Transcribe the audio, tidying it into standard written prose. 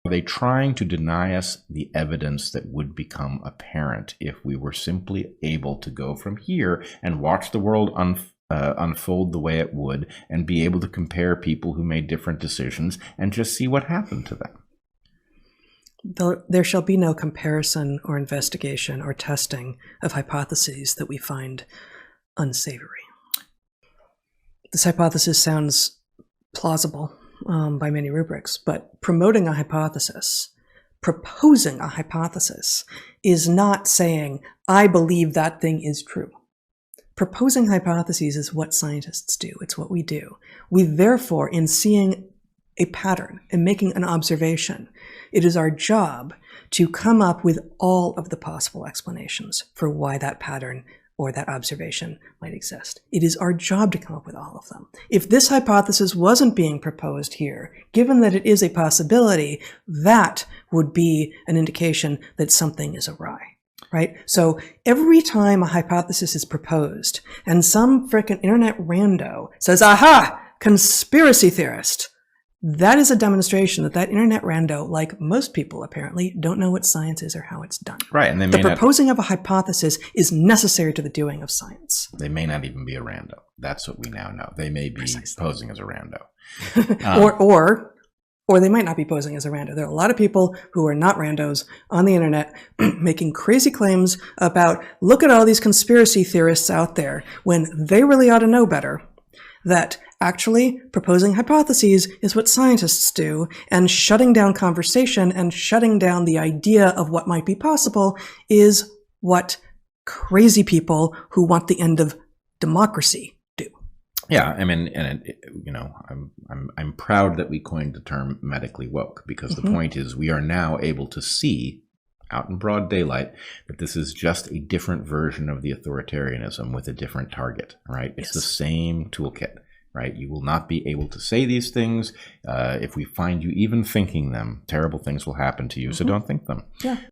Are they trying to deny us the evidence that would become apparent if we were simply able to go from here and watch the world unfold the way it would, and be able to compare people who made different decisions and just see what happened to them? There shall be no comparison or investigation or testing of hypotheses that we find unsavory. This hypothesis sounds plausible by many rubrics, but promoting a hypothesis, proposing a hypothesis, is not saying, I believe that thing is true. Proposing hypotheses is what scientists do. It's what we do. We therefore, in seeing a pattern and making an observation, it is our job to come up with all of the possible explanations for why that pattern or that observation might exist. It is our job to come up with all of them. If this hypothesis wasn't being proposed here, given that it is a possibility, that would be an indication that something is awry. Right? So every time a hypothesis is proposed and some frickin' internet rando says, aha, conspiracy theorist, that is a demonstration that that internet rando, like most people apparently, don't know what science is or how it's done. Right. And the proposing of a hypothesis is necessary to the doing of science. They may not even be a rando. That's what we now know. They may be posing as a rando. Or they might not be posing as a rando. There are a lot of people who are not randos on the internet making crazy claims about, look at all these conspiracy theorists out there, when they really ought to know better that actually proposing hypotheses is what scientists do, and shutting down conversation and shutting down the idea of what might be possible is what crazy people who want the end of democracy do. Yeah, I mean, and I'm proud that we coined the term medically woke, because the point is we are now able to see out in broad daylight that this is just a different version of the authoritarianism with a different target, right? It's the same toolkit, right? You will not be able to say these things. If we find you even thinking them, terrible things will happen to you, so don't think them. Yeah.